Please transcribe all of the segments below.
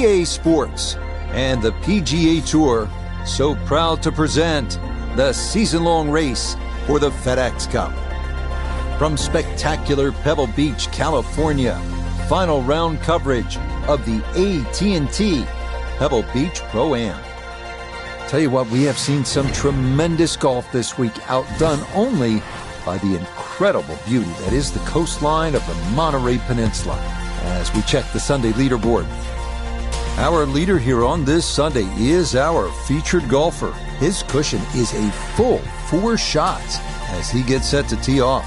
EA Sports and the PGA Tour so proud to present the season-long race for the FedEx Cup. From spectacular Pebble Beach, California, final round coverage of the AT&T Pebble Beach Pro Am. Tell you what, we have seen some tremendous golf this week, outdone only by the incredible beauty that is the coastline of the Monterey Peninsula. As we check the Sunday leaderboard, our leader here on this Sunday is our featured golfer. His cushion is a full 4 shots as he gets set to tee off.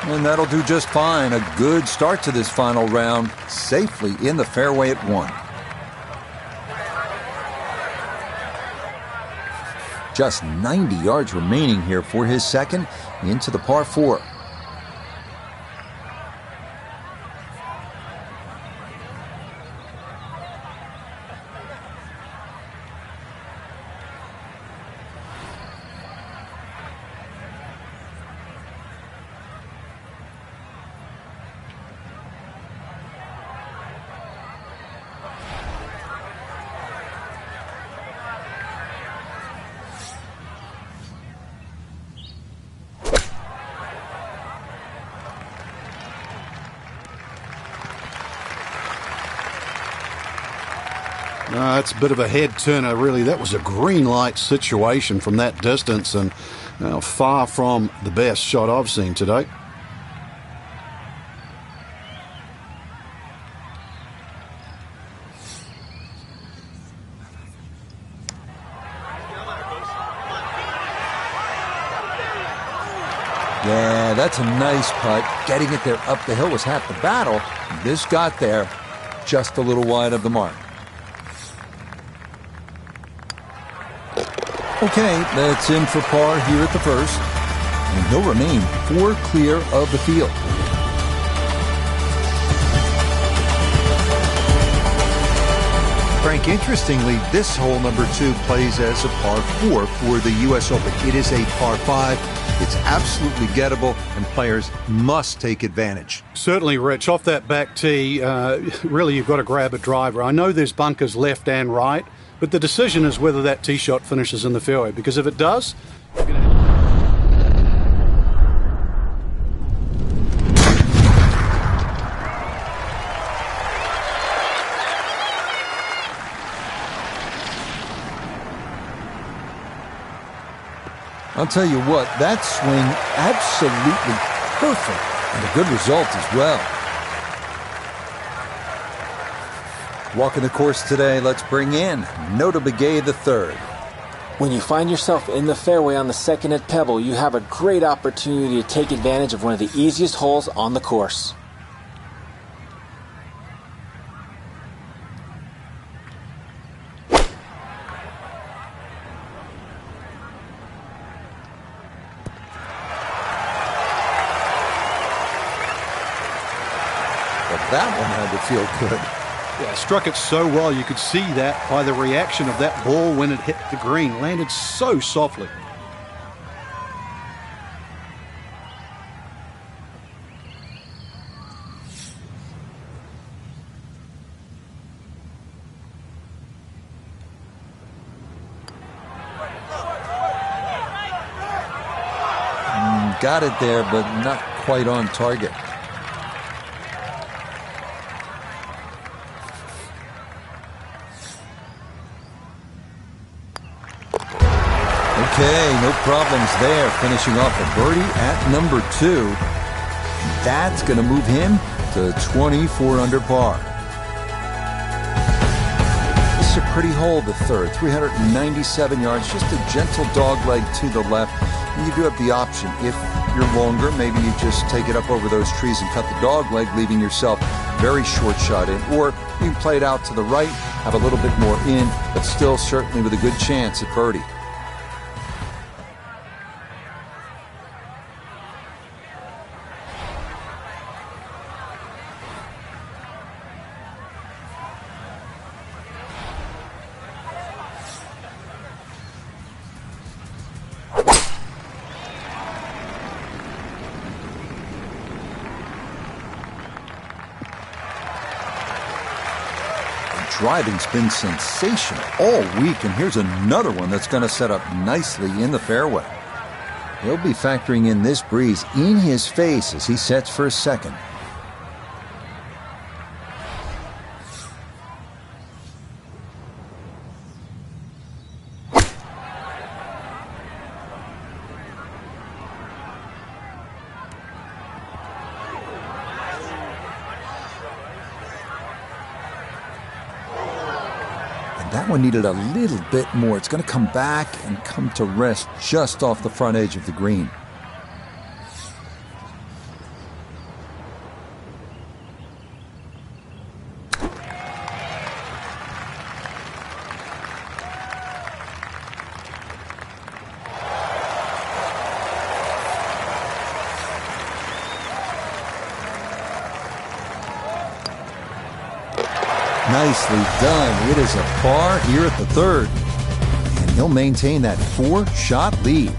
And that'll do just fine. A good start to this final round, safely in the fairway at 1. Just 90 yards remaining here for his second into the par 4. It's a bit of a head turner, really. That was a green light situation from that distance, and far from the best shot I've seen today. Yeah, that's a nice putt. Getting it there up the hill was half the battle. This got there just a little wide of the mark. Okay, that's in for par here at the first, and he'll remain 4 clear of the field. Frank, interestingly, this hole number 2 plays as a par 4 for the U.S. Open. It is a par 5. It's absolutely gettable, and players must take advantage. Certainly, Rich. Off that back tee, really you've got to grab a driver. I know there's bunkers left and right, but the decision is whether that tee shot finishes in the fairway, because if it does, you're going to I'll tell you what, that swing absolutely perfect, and a good result as well. Walking the course today, let's bring in Nota Begay III. When you find yourself in the fairway on the second at Pebble, you have a great opportunity to take advantage of one of the easiest holes on the course. That one had to feel good. Yeah, struck it so well. You could see that by the reaction of that ball when it hit the green. Landed so softly. Got it there, but not quite on target. Okay, no problems there. Finishing off a birdie at number 2. That's going to move him to 24 under par. This is a pretty hole, the third. 397 yards, just a gentle dog leg to the left. And you do have the option. If you're longer, maybe you just take it up over those trees and cut the dog leg, leaving yourself very short shot in. Or you can play it out to the right, have a little bit more in, but still certainly with a good chance at birdie. Driving's been sensational all week, and here's another one that's going to set up nicely in the fairway. He'll be factoring in this breeze in his face as he sets for a second. That one needed a little bit more. It's going to come back and come to rest just off the front edge of the green. Nicely done. It is a par here at the third. And he'll maintain that 4-shot lead.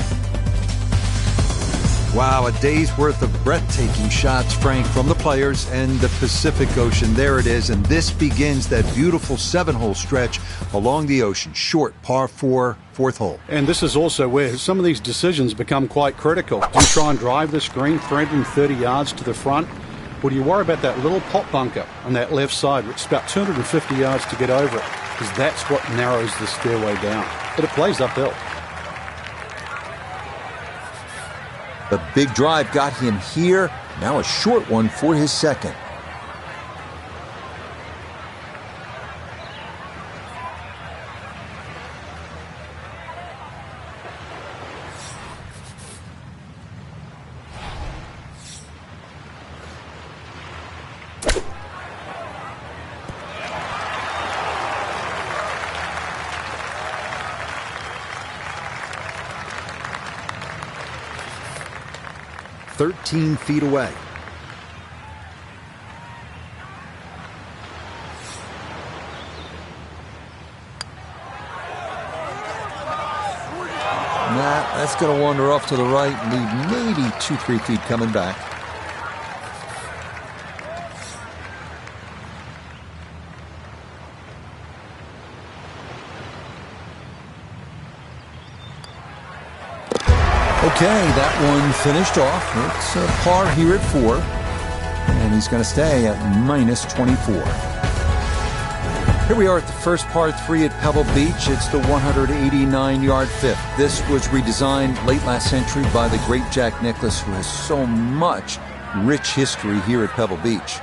Wow, a day's worth of breathtaking shots, Frank, from the players and the Pacific Ocean. There it is. And this begins that beautiful 7-hole stretch along the ocean. Short, par 4, fourth hole. And this is also where some of these decisions become quite critical. Do you try and drive this green 330 yards to the front? Or do you worry about that little pot bunker on that left side, which is about 250 yards to get over it? Because that's what narrows the fairway down. But it plays uphill. The big drive got him here. Now a short one for his second. "13 feet away." That's going to wander off to the right and leave maybe 2-3 feet coming back. Okay, that one finished off. It's a par here at 4. And he's going to stay at -24. Here we are at the first par 3 at Pebble Beach. It's the 189-yard fifth. This was redesigned late last century by the great Jack Nicklaus, who has so much rich history here at Pebble Beach.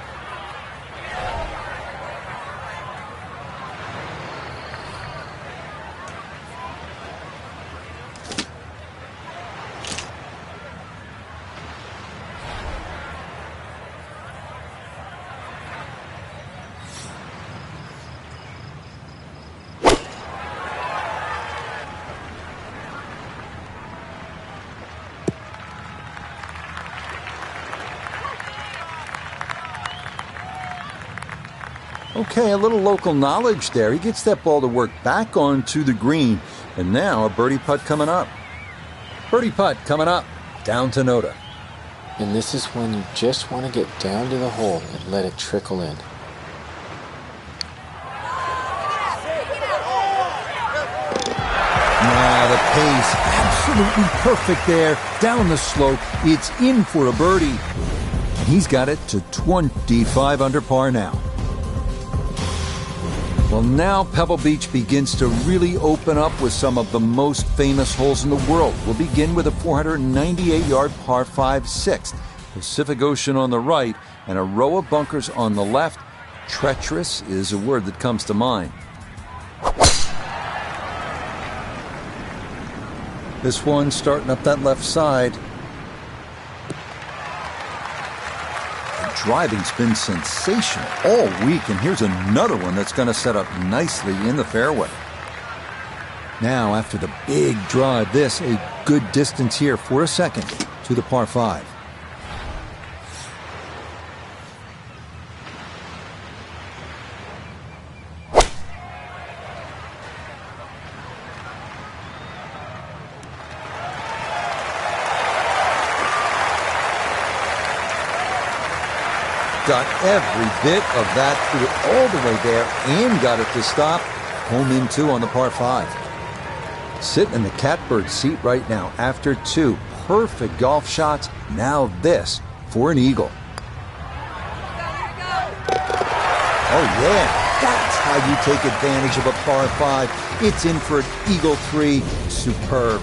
Okay, a little local knowledge there. He gets that ball to work back onto the green. And now a birdie putt coming up. Birdie putt coming up, down to Noda. And this is when you just want to get down to the hole and let it trickle in. Now the pace, absolutely perfect there. Down the slope, it's in for a birdie. And he's got it to 25 under par now. Well, now Pebble Beach begins to really open up with some of the most famous holes in the world. We'll begin with a 498-yard par 5 sixth. Pacific Ocean on the right, and a row of bunkers on the left. Treacherous is a word that comes to mind. This one starting up that left side. The driving's been sensational all week, and here's another one that's going to set up nicely in the fairway. Now, after the big drive, this a good distance here for a second to the par 5. Got every bit of that, threw it all the way there and got it to stop. Home in 2 on the par 5. Sitting in the catbird seat right now after 2 perfect golf shots. Now this for an eagle. Oh yeah, that's how you take advantage of a par 5. It's in for an eagle 3. Superb.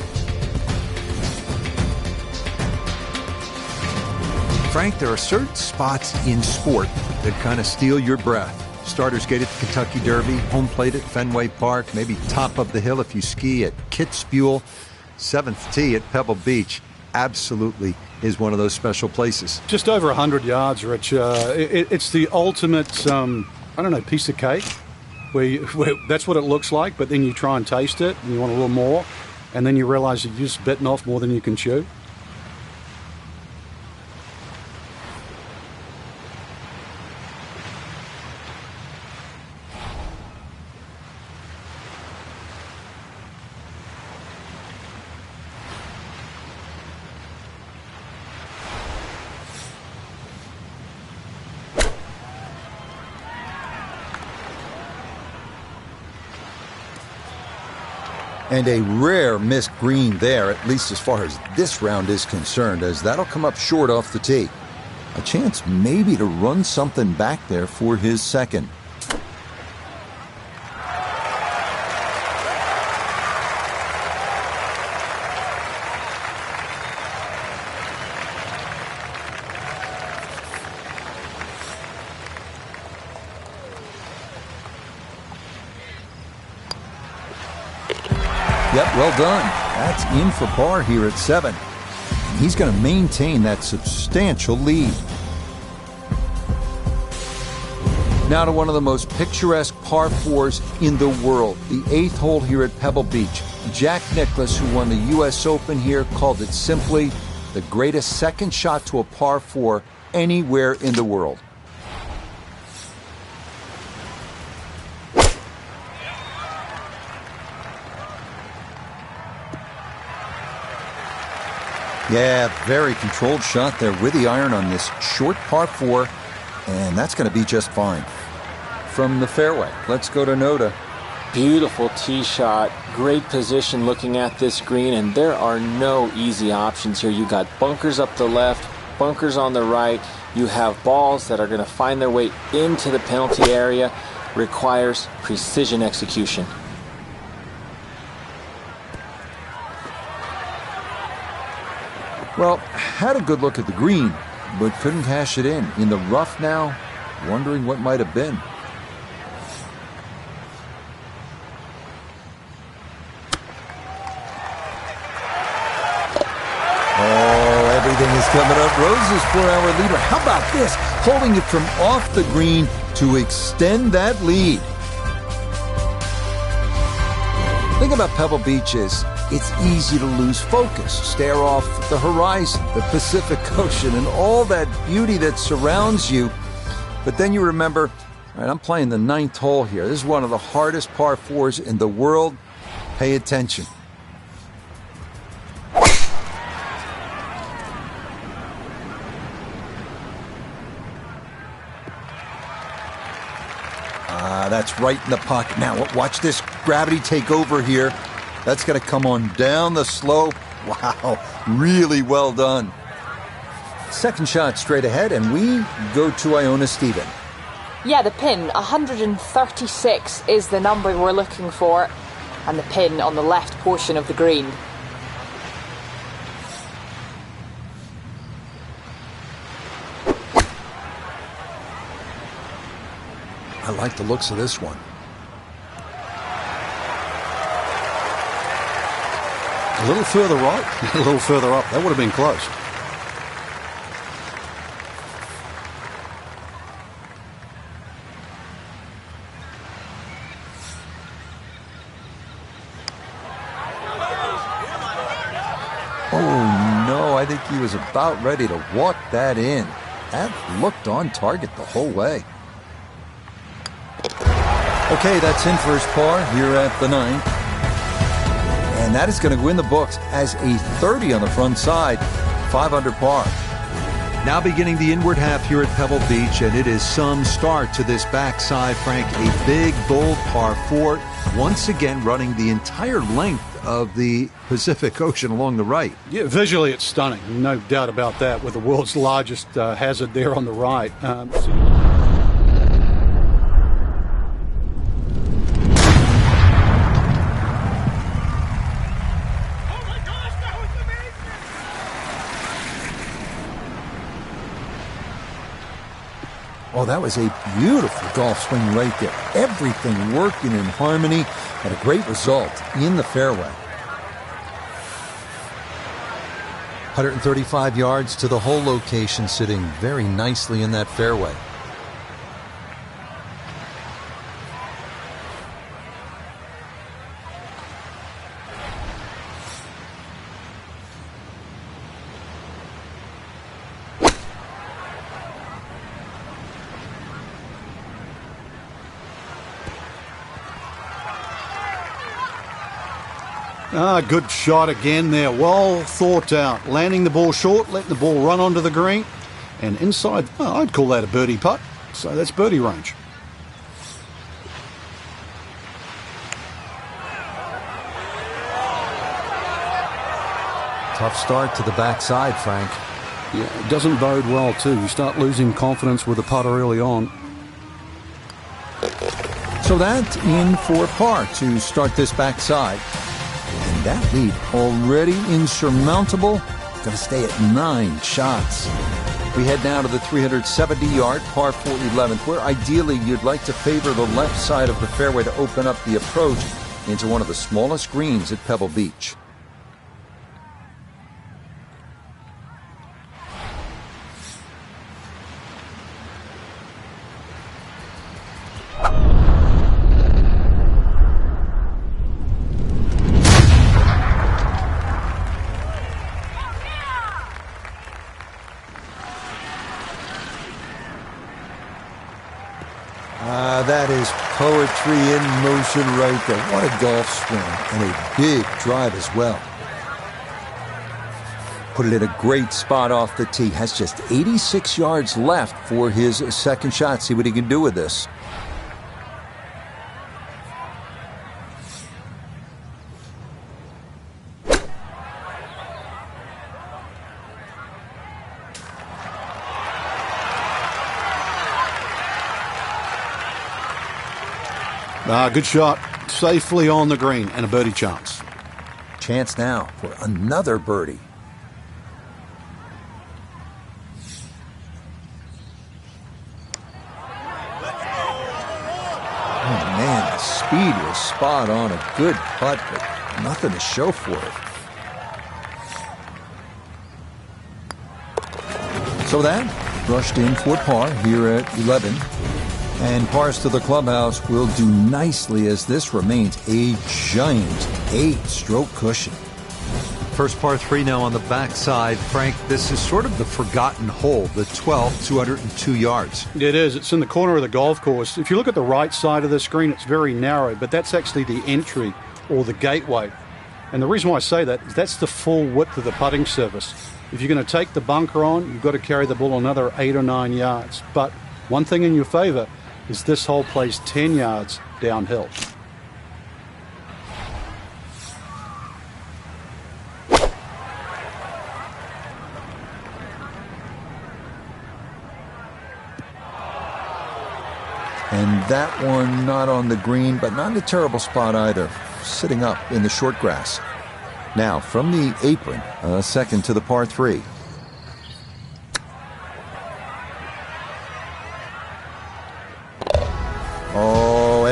Frank, there are certain spots in sport that kind of steal your breath. Starters gate at the Kentucky Derby, home plate at Fenway Park, maybe top of the hill if you ski at Kitzbühel, 7th tee at Pebble Beach. Absolutely is one of those special places. Just over 100 yards, Rich. It's the ultimate, piece of cake. Where that's what it looks like, but then you try and taste it, and you want a little more, and then you realize you've just bitten off more than you can chew. And a rare missed green there, at least as far as this round is concerned, as that'll come up short off the tee. A chance maybe to run something back there for his second. Yep, well done. That's in for par here at 7. He's going to maintain that substantial lead. Now to one of the most picturesque par 4s in the world, the 8th hole here at Pebble Beach. Jack Nicklaus, who won the U.S. Open here, called it simply the greatest second shot to a par 4 anywhere in the world. Yeah, very controlled shot there with the iron on this short par 4, and that's going to be just fine. From the fairway, let's go to Noda. Beautiful tee shot, great position looking at this green, and there are no easy options here. You got bunkers up the left, bunkers on the right. You have balls that are going to find their way into the penalty area. Requires precision execution. Well, had a good look at the green, but couldn't cash it in. In the rough now, wondering what might have been. Oh, everything is coming up roses for our leader. How about this? Holding it from off the green to extend that lead. The thing about Pebble Beach is it's easy to lose focus, stare off the horizon, the Pacific Ocean, and all that beauty that surrounds you. But then you remember, all right, I'm playing the 9th hole here. This is one of the hardest par 4s in the world. Pay attention. That's right in the pocket. Now, watch this gravity take over here. That's going to come on down the slope. Wow, really well done. Second shot straight ahead, and we go to Iona Stephen. Yeah, the pin, 136 is the number we're looking for, and the pin on the left portion of the green. I like the looks of this one. A little further right, a little further up. That would have been close. Oh, no, I think he was about ready to walk that in. That looked on target the whole way. Okay, that's in for his par here at the 9th. And that is going to go in the books as a 30 on the front side, 5 under par. Now beginning the inward half here at Pebble Beach, and it is some start to this backside, Frank. A big, bold par 4, once again running the entire length of the Pacific Ocean along the right. Yeah, visually it's stunning, no doubt about that, with the world's largest hazard there on the right. Oh, that was a beautiful golf swing right there. Everything working in harmony and a great result in the fairway. 135 yards to the hole location, sitting very nicely in that fairway. Good shot again there. Well thought out. Landing the ball short, letting the ball run onto the green. And inside, I'd call that a birdie putt. So that's birdie range. Tough start to the backside, Frank. Yeah, it doesn't bode well, too. You start losing confidence with the putter early on. So that's in for par to start this backside. And that lead already insurmountable. Going to stay at 9 shots. We head now to the 370-yard par 4 11th, where ideally you'd like to favor the left side of the fairway to open up the approach into one of the smallest greens at Pebble Beach. That is poetry in motion right there. What a golf swing, and a big drive as well. Put it in a great spot off the tee. Has just 86 yards left for his second shot. See what he can do with this. Good shot. Safely on the green and a birdie chance. Chance now for another birdie. Oh, man, the speed was spot on. A good putt, but nothing to show for it. So that brushed in for par here at 11. And pars to the clubhouse will do nicely as this remains a giant 8-stroke cushion. First par 3 now on the backside. Frank, this is sort of the forgotten hole, the 12th, 202 yards. It is. It's in the corner of the golf course. If you look at the right side of the screen, it's very narrow, but that's actually the entry or the gateway. And the reason why I say that is that's the full width of the putting surface. If you're going to take the bunker on, you've got to carry the ball another 8 or 9 yards. But one thing in your favor is this hole plays 10 yards downhill. And that one not on the green, but not in a terrible spot either, sitting up in the short grass. Now, from the apron, second to the par 3.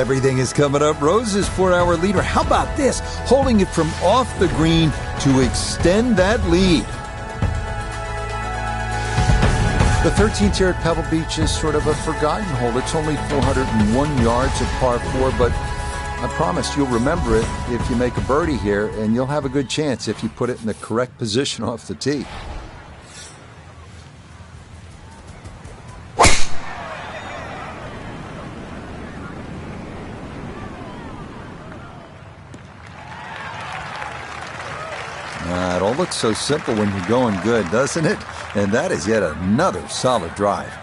Everything is coming up roses for our leader. How about this? Holding it from off the green to extend that lead. The 13th here at Pebble Beach is sort of a forgotten hole. It's only 401 yards of par 4, but I promise you'll remember it if you make a birdie here, and you'll have a good chance if you put it in the correct position off the tee. It all looks so simple when you're going good, doesn't it? And that is yet another solid drive.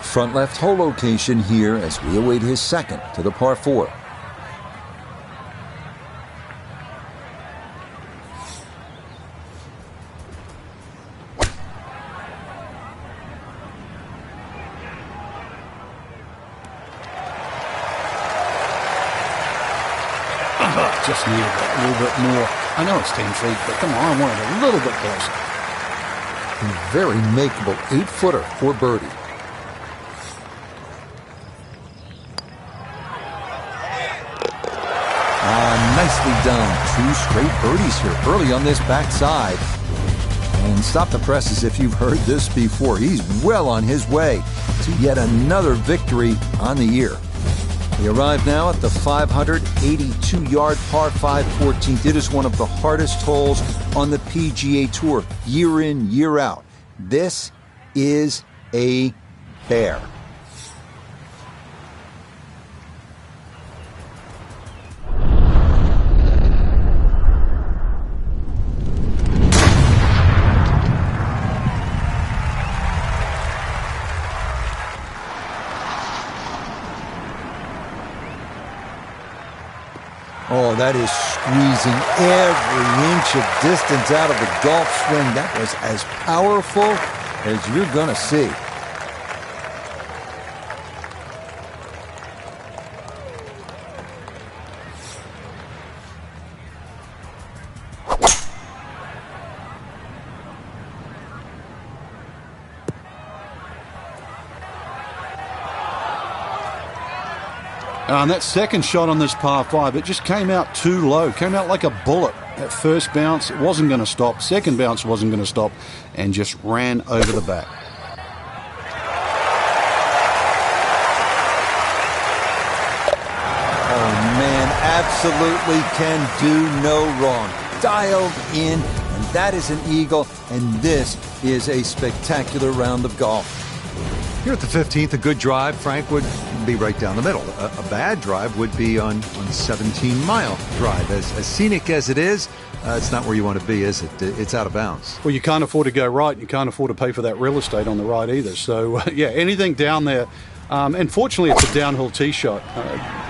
Front left hole location here as we await his second to the par 4. Just needed that a little bit more. I know it's 10 feet, but come on, I want it a little bit closer. A very makeable 8-footer for birdie. Nicely done. 2 straight birdies here early on this backside. And stop the presses if you've heard this before. He's well on his way to yet another victory on the year. We arrive now at the 582-yard par 5 14th. It is one of the hardest holes on the PGA Tour, year in, year out. This is a bear. Oh, that is squeezing every inch of distance out of the golf swing. That was as powerful as you're going to see. And that second shot on this par 5, it just came out too low. Came out like a bullet. That first bounce, it wasn't going to stop. Second bounce wasn't going to stop. And just ran over the back. Oh, man, absolutely can do no wrong. Dialed in, and that is an eagle. And this is a spectacular round of golf. Here at the 15th, a good drive, Frank, would be right down the middle. A bad drive would be on 17-mile drive. As scenic as it is, it's not where you want to be, is it? It's out of bounds. Well, you can't afford to go right. You can't afford to pay for that real estate on the right either. So, yeah, anything down there. And fortunately, it's a downhill tee shot.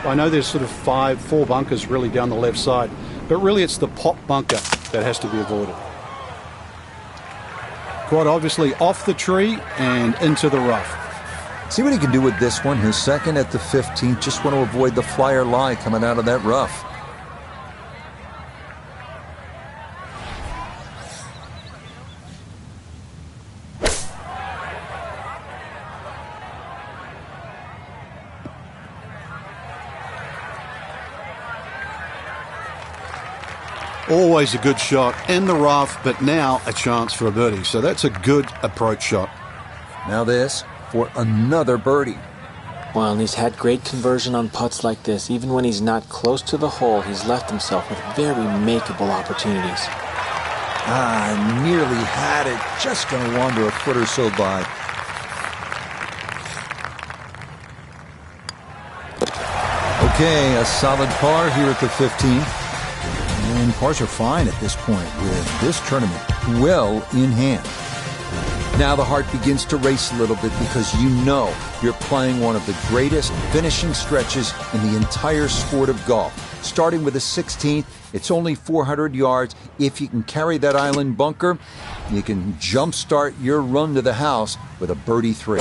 I know there's sort of 4 bunkers really down the left side. But really, it's the pop bunker that has to be avoided. Quite obviously off the tree and into the rough. See what he can do with this one. His second at the 15th. Just want to avoid the flyer lie coming out of that rough. Always a good shot in the rough, but now a chance for a birdie. So that's a good approach shot. Now this for another birdie. Well, and he's had great conversion on putts like this. Even when he's not close to the hole, he's left himself with very makeable opportunities. Nearly had it. Just going to wander a foot or so by. Okay, a solid par here at the 15th. And pars are fine at this point with this tournament well in hand. Now the heart begins to race a little bit because you know you're playing one of the greatest finishing stretches in the entire sport of golf. Starting with the 16th, it's only 400 yards. If you can carry that island bunker, you can jumpstart your run to the house with a birdie 3.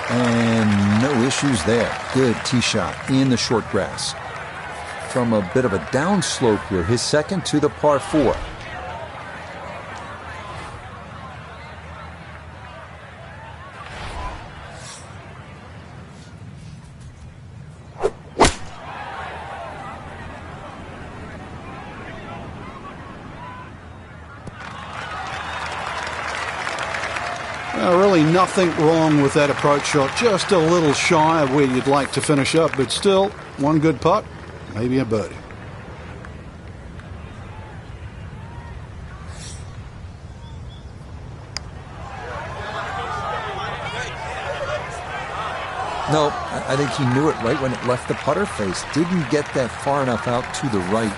And no issues there. Good tee shot in the short grass. From a bit of a downslope here, his second to the par 4. Really nothing wrong with that approach shot. Just a little shy of where you'd like to finish up, but still, one good putt, maybe a birdie. No, I think he knew it right when it left the putter face. Didn't get that far enough out to the right.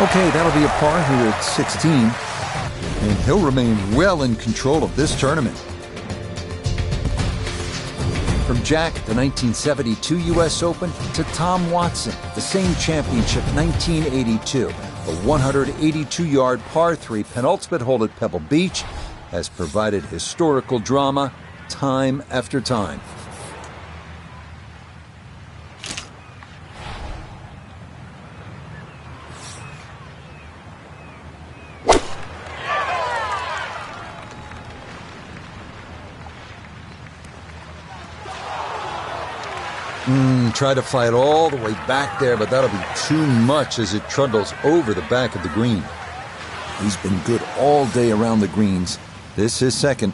Okay, that'll be a par here at 16. And he'll remain well in control of this tournament. From Jack, the 1972 U.S. Open, to Tom Watson, the same championship, 1982. The 182-yard par 3 penultimate hole at Pebble Beach has provided historical drama time after time. Try to fly it all the way back there, but that'll be too much as it trundles over the back of the green. He's been good all day around the greens. This is second.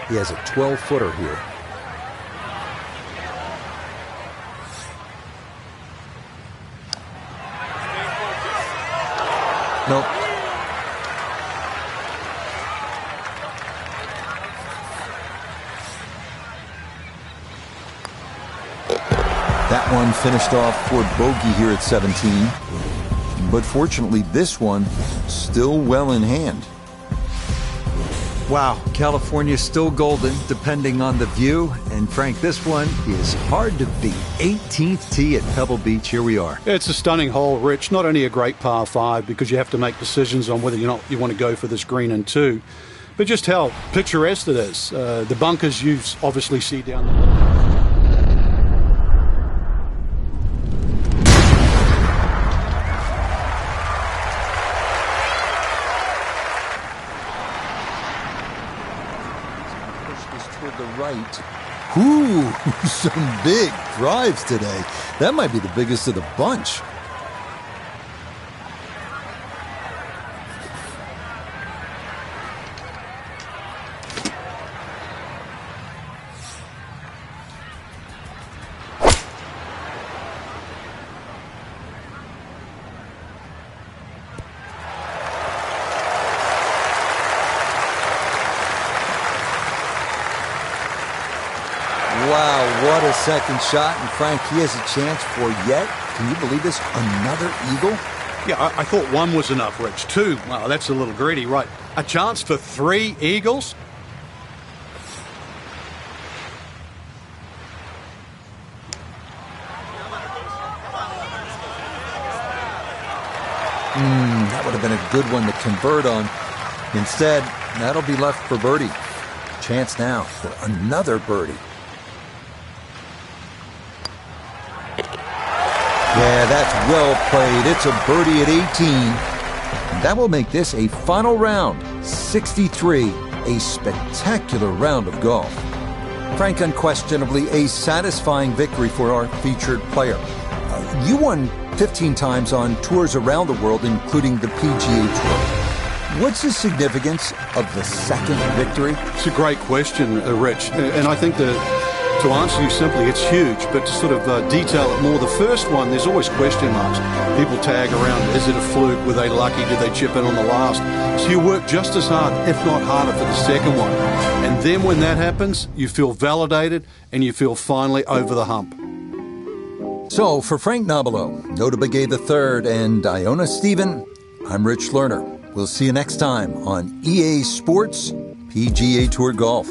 He has a 12-footer here. Nope. That one finished off for bogey here at 17. But fortunately, this one still well in hand. Wow, California's still golden, depending on the view. And Frank, this one is hard to beat. 18th tee at Pebble Beach. Here we are. It's a stunning hole, Rich. Not only a great par 5 because you have to make decisions on whether or not you want to go for this green in 2, but just how picturesque it is. The bunkers you obviously see down the middle. Right. Ooh, some big drives today. That might be the biggest of the bunch. Wow, what a second shot. And Frank, he has a chance for yet, can you believe this, another eagle? Yeah, I thought one was enough, Rich. 2, wow, that's a little greedy, right? A chance for 3 eagles? That would have been a good one to convert on. Instead, that'll be left for birdie. Chance now for another birdie. Yeah, that's well played. It's a birdie at 18. And that will make this a final round, 63, a spectacular round of golf. Frank, unquestionably a satisfying victory for our featured player. You won 15 times on tours around the world, including the PGA Tour. What's the significance of the second victory? It's a great question, Rich. And I think that to answer you simply, it's huge, but to sort of detail it more, the first one, there's always question marks. People tag around, is it a fluke? Were they lucky? Did they chip in on the last? So you work just as hard, if not harder, for the second one. And then when that happens, you feel validated and you feel finally over the hump. So for Frank Nobilo, Nota Begay III, and Iona Stephen, I'm Rich Lerner. We'll see you next time on EA Sports PGA Tour Golf.